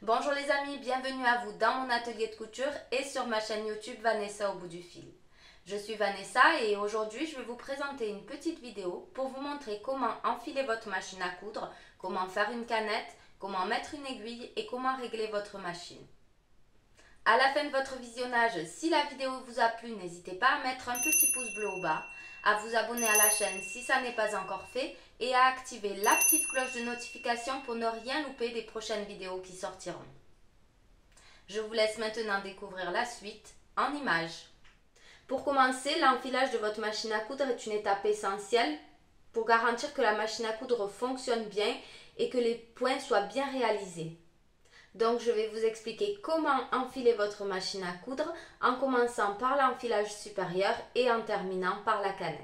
Bonjour les amis, bienvenue à vous dans mon atelier de couture et sur ma chaîne YouTube Vanessa au bout du fil. Je suis Vanessa et aujourd'hui je vais vous présenter une petite vidéo pour vous montrer comment enfiler votre machine à coudre, comment faire une canette, comment mettre une aiguille et comment régler votre machine. À la fin de votre visionnage, si la vidéo vous a plu, n'hésitez pas à mettre un petit pouce bleu au bas, à vous abonner à la chaîne si ça n'est pas encore fait et à activer la petite cloche de notification pour ne rien louper des prochaines vidéos qui sortiront. Je vous laisse maintenant découvrir la suite en images. Pour commencer, l'enfilage de votre machine à coudre est une étape essentielle pour garantir que la machine à coudre fonctionne bien et que les points soient bien réalisés. Donc je vais vous expliquer comment enfiler votre machine à coudre en commençant par l'enfilage supérieur et en terminant par la canette.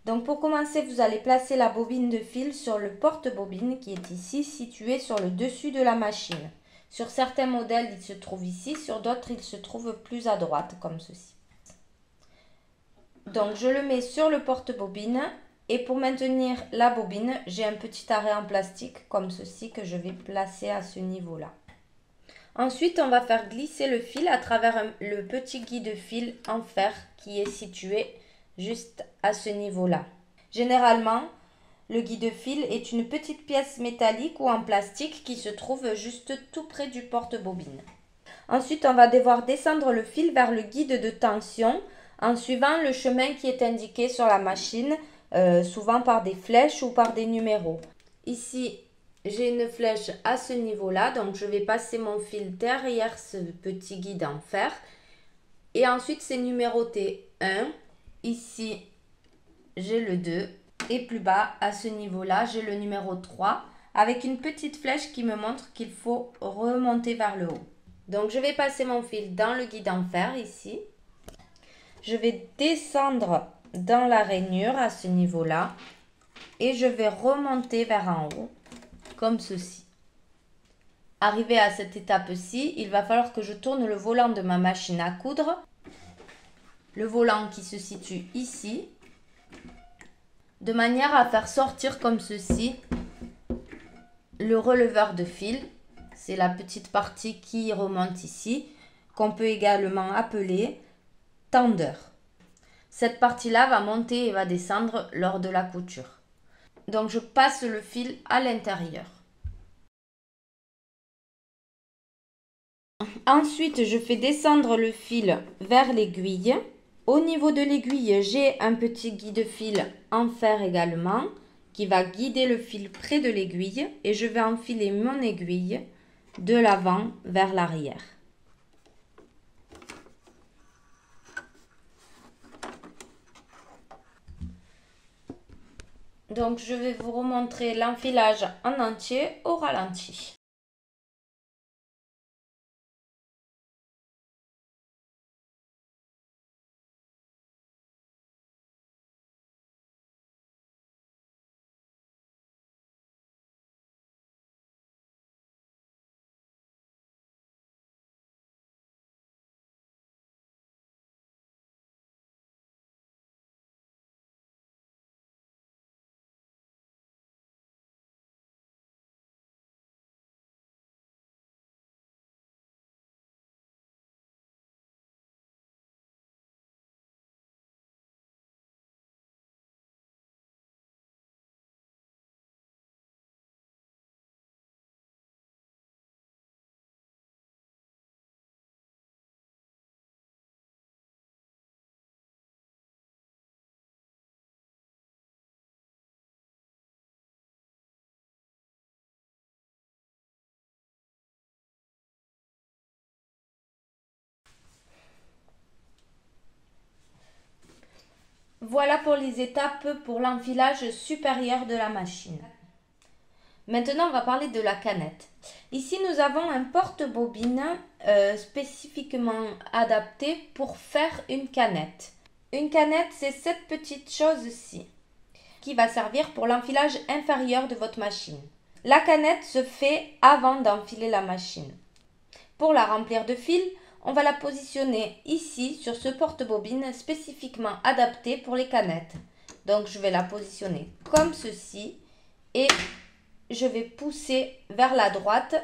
Donc pour commencer, vous allez placer la bobine de fil sur le porte-bobine qui est ici situé sur le dessus de la machine. Sur certains modèles, il se trouve ici, sur d'autres, il se trouve plus à droite comme ceci. Donc je le mets sur le porte-bobine. Et pour maintenir la bobine, j'ai un petit arrêt en plastique comme ceci que je vais placer à ce niveau-là. Ensuite, on va faire glisser le fil à travers le petit guide de fil en fer qui est situé juste à ce niveau-là. Généralement, le guide de fil est une petite pièce métallique ou en plastique qui se trouve juste tout près du porte-bobine. Ensuite, on va devoir descendre le fil vers le guide de tension en suivant le chemin qui est indiqué sur la machine, souvent par des flèches ou par des numéros. Ici, j'ai une flèche à ce niveau-là, donc je vais passer mon fil derrière ce petit guide en fer. Et ensuite, c'est numéroté 1. Ici, j'ai le 2. Et plus bas, à ce niveau-là, j'ai le numéro 3, avec une petite flèche qui me montre qu'il faut remonter vers le haut. Donc, je vais passer mon fil dans le guide en fer, ici. Je vais descendre dans la rainure à ce niveau-là et je vais remonter vers en haut comme ceci. Arrivé à cette étape-ci, il va falloir que je tourne le volant de ma machine à coudre, le volant qui se situe ici, de manière à faire sortir comme ceci le releveur de fil. C'est la petite partie qui remonte ici, qu'on peut également appeler tendeur. Cette partie-là va monter et va descendre lors de la couture. Donc je passe le fil à l'intérieur. Ensuite, je fais descendre le fil vers l'aiguille. Au niveau de l'aiguille, j'ai un petit guide-fil en fer également qui va guider le fil près de l'aiguille et je vais enfiler mon aiguille de l'avant vers l'arrière. Donc, je vais vous remontrer l'enfilage en entier au ralenti. Voilà pour les étapes pour l'enfilage supérieur de la machine. Maintenant, on va parler de la canette. Ici, nous avons un porte-bobine spécifiquement adapté pour faire une canette. Une canette, c'est cette petite chose-ci qui va servir pour l'enfilage inférieur de votre machine. La canette se fait avant d'enfiler la machine. Pour la remplir de fil, on va la positionner ici sur ce porte-bobine spécifiquement adapté pour les canettes. Donc je vais la positionner comme ceci et je vais pousser vers la droite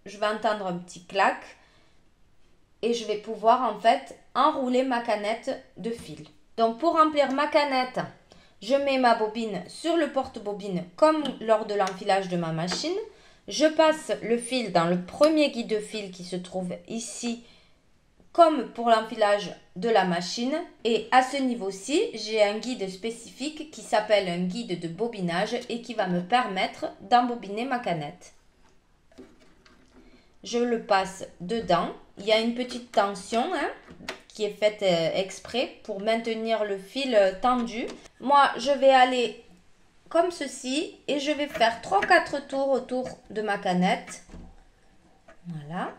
je vais entendre un petit clac et je vais pouvoir en fait enrouler ma canette de fil. Donc pour remplir ma canette, je mets ma bobine sur le porte-bobine comme lors de l'enfilage de ma machine. Je passe le fil dans le premier guide de fil qui se trouve ici comme pour l'enfilage de la machine. Et à ce niveau-ci, j'ai un guide spécifique qui s'appelle un guide de bobinage et qui va me permettre d'embobiner ma canette. Je le passe dedans. Il y a une petite tension qui est faite exprès pour maintenir le fil tendu. Moi, je vais aller comme ceci et je vais faire 3-4 tours autour de ma canette. Voilà.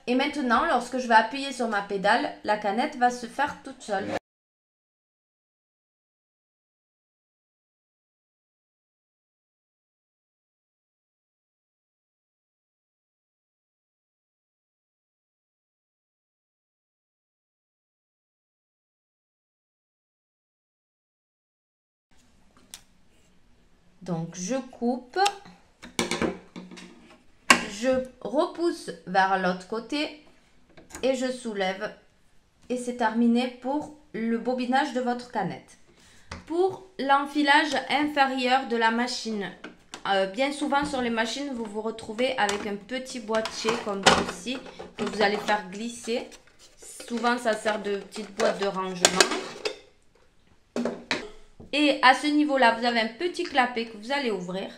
Et maintenant, lorsque je vais appuyer sur ma pédale, la canette va se faire toute seule. Donc, je coupe. Je repousse vers l'autre côté et je soulève. Et c'est terminé pour le bobinage de votre canette. Pour l'enfilage inférieur de la machine, bien souvent sur les machines, vous vous retrouvez avec un petit boîtier comme ceci que vous allez faire glisser. Souvent, ça sert de petite boîte de rangement. Et à ce niveau-là, vous avez un petit clapet que vous allez ouvrir.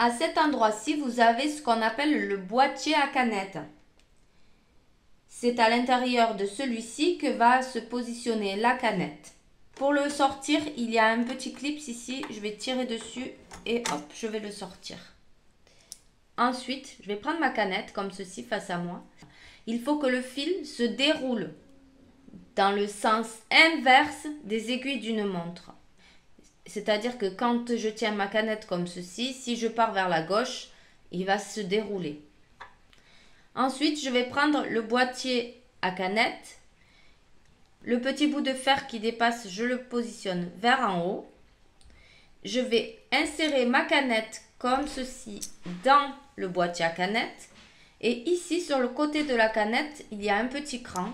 À cet endroit-ci, vous avez ce qu'on appelle le boîtier à canette. C'est à l'intérieur de celui-ci que va se positionner la canette. Pour le sortir, il y a un petit clip ici. Je vais tirer dessus et hop, je vais le sortir. Ensuite, je vais prendre ma canette comme ceci face à moi. Il faut que le fil se déroule dans le sens inverse des aiguilles d'une montre. C'est-à-dire que quand je tiens ma canette comme ceci, si je pars vers la gauche, il va se dérouler. Ensuite, je vais prendre le boîtier à canette. Le petit bout de fer qui dépasse, je le positionne vers en haut. Je vais insérer ma canette comme ceci dans le boîtier à canette. Et ici, sur le côté de la canette, il y a un petit cran.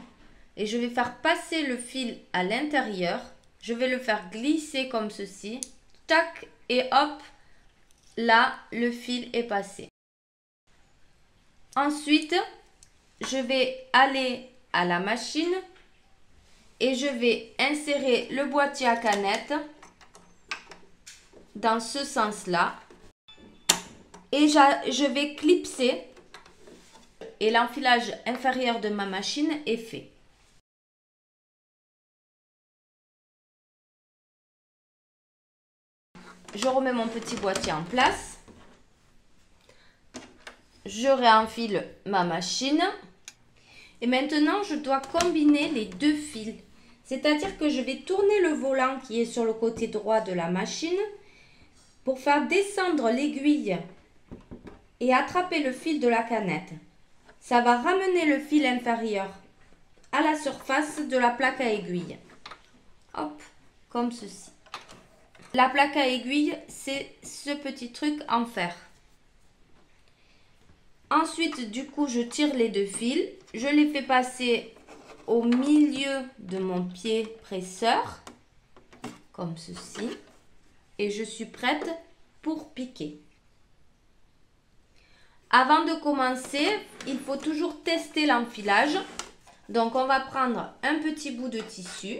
Et je vais faire passer le fil à l'intérieur. Je vais le faire glisser comme ceci. Tac, et hop, là, le fil est passé. Ensuite, je vais aller à la machine et je vais insérer le boîtier à canette dans ce sens-là. Et je vais clipser et l'enfilage inférieur de ma machine est fait. Je remets mon petit boîtier en place. Je réenfile ma machine. Et maintenant, je dois combiner les deux fils. C'est-à-dire que je vais tourner le volant qui est sur le côté droit de la machine pour faire descendre l'aiguille et attraper le fil de la canette. Ça va ramener le fil inférieur à la surface de la plaque à aiguille. Hop, comme ceci. La plaque à aiguille, c'est ce petit truc en fer. Ensuite, du coup, je tire les deux fils. Je les fais passer au milieu de mon pied presseur, comme ceci. Et je suis prête pour piquer. Avant de commencer, il faut toujours tester l'enfilage. Donc, on va prendre un petit bout de tissu.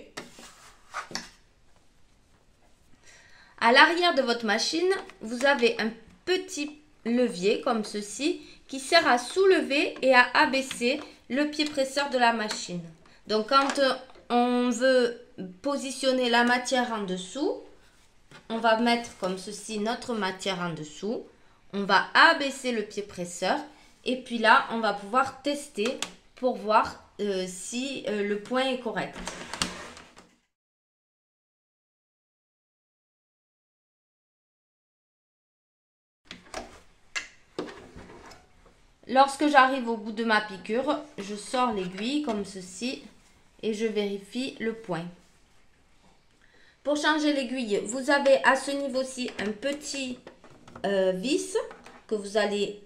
À l'arrière de votre machine, vous avez un petit levier comme ceci qui sert à soulever et à abaisser le pied presseur de la machine. Donc quand on veut positionner la matière en dessous, on va mettre comme ceci notre matière en dessous. On va abaisser le pied presseur et puis là, on va pouvoir tester pour voir si le point est correct. Lorsque j'arrive au bout de ma piqûre, je sors l'aiguille comme ceci et je vérifie le point. Pour changer l'aiguille, vous avez à ce niveau-ci un petit vis que vous allez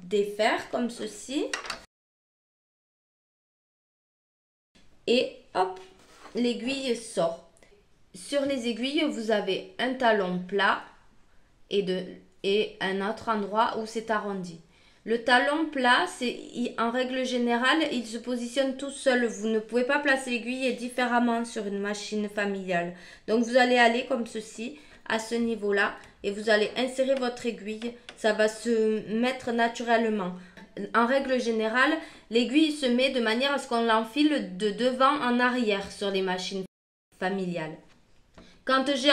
défaire comme ceci. Et hop, l'aiguille sort. Sur les aiguilles, vous avez un talon plat et un autre endroit où c'est arrondi. Le talon plat, en règle générale, il se positionne tout seul. Vous ne pouvez pas placer l'aiguille différemment sur une machine familiale. Donc vous allez aller comme ceci, à ce niveau-là, et vous allez insérer votre aiguille. Ça va se mettre naturellement. En règle générale, l'aiguille se met de manière à ce qu'on l'enfile de devant en arrière sur les machines familiales. Quand j'ai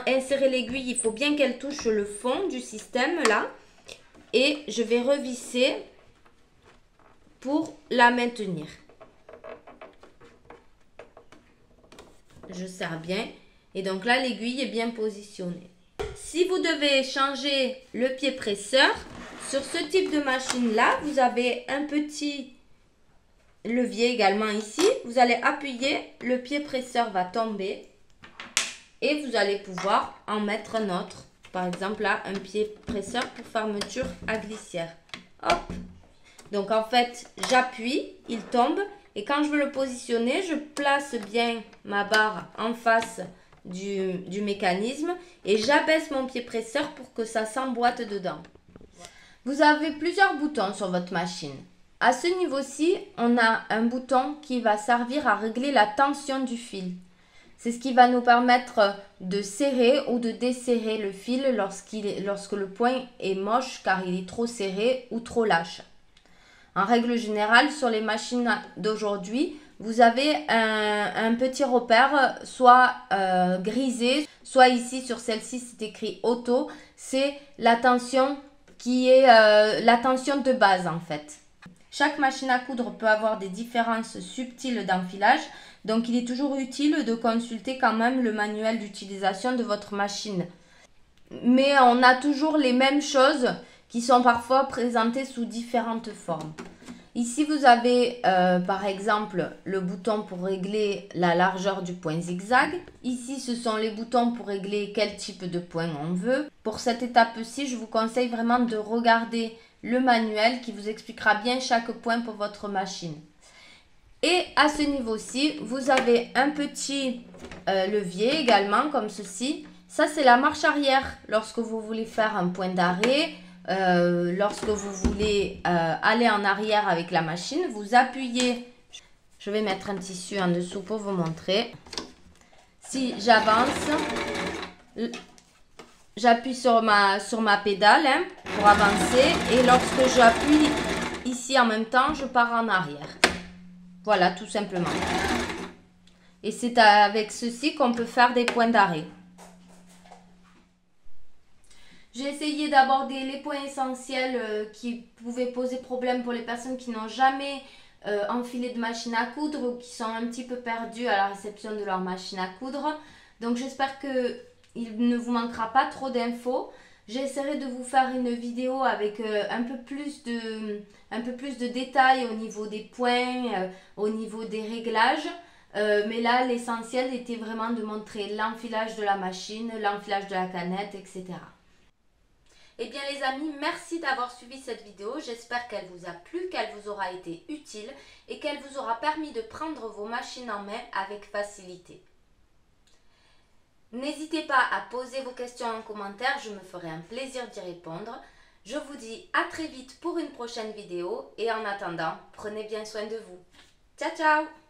inséré l'aiguille, il faut bien qu'elle touche le fond du système là. Et je vais revisser pour la maintenir. Je serre bien. Et donc là, l'aiguille est bien positionnée. Si vous devez changer le pied presseur, sur ce type de machine-là, vous avez un petit levier également ici. Vous allez appuyer, le pied presseur va tomber et vous allez pouvoir en mettre un autre. Par exemple, là, un pied presseur pour fermeture à glissière. Hop! Donc, en fait, j'appuie, il tombe. Et quand je veux le positionner, je place bien ma barre en face du mécanisme. Et j'abaisse mon pied presseur pour que ça s'emboîte dedans. Vous avez plusieurs boutons sur votre machine. À ce niveau-ci, on a un bouton qui va servir à régler la tension du fil. C'est ce qui va nous permettre de serrer ou de desserrer le fil lorsque le point est moche car il est trop serré ou trop lâche. En règle générale, sur les machines d'aujourd'hui, vous avez un petit repère, soit grisé, soit ici sur celle-ci c'est écrit auto. C'est la tension qui est la tension de base en fait. Chaque machine à coudre peut avoir des différences subtiles d'enfilage. Donc, il est toujours utile de consulter quand même le manuel d'utilisation de votre machine. Mais on a toujours les mêmes choses qui sont parfois présentées sous différentes formes. Ici, vous avez par exemple le bouton pour régler la largeur du point zigzag. Ici, ce sont les boutons pour régler quel type de point on veut. Pour cette étape-ci, je vous conseille vraiment de regarder le manuel qui vous expliquera bien chaque point pour votre machine. Et à ce niveau-ci, vous avez un petit levier également comme ceci. Ça, c'est la marche arrière lorsque vous voulez faire un point d'arrêt. Lorsque vous voulez aller en arrière avec la machine, vous appuyez. Je vais mettre un tissu en dessous pour vous montrer. Si j'avance, j'appuie sur ma pédale pour avancer. Et lorsque j'appuie ici en même temps, je pars en arrière. Voilà, tout simplement. Et c'est avec ceci qu'on peut faire des points d'arrêt. J'ai essayé d'aborder les points essentiels qui pouvaient poser problème pour les personnes qui n'ont jamais enfilé de machine à coudre ou qui sont un petit peu perdues à la réception de leur machine à coudre. Donc j'espère qu'il ne vous manquera pas trop d'infos. J'essaierai de vous faire une vidéo avec un peu plus de détails au niveau des points, au niveau des réglages. Mais là, l'essentiel était vraiment de montrer l'enfilage de la machine, l'enfilage de la canette, etc. Eh bien les amis, merci d'avoir suivi cette vidéo. J'espère qu'elle vous a plu, qu'elle vous aura été utile et qu'elle vous aura permis de prendre vos machines en main avec facilité. N'hésitez pas à poser vos questions en commentaire, je me ferai un plaisir d'y répondre. Je vous dis à très vite pour une prochaine vidéo et en attendant, prenez bien soin de vous. Ciao ciao!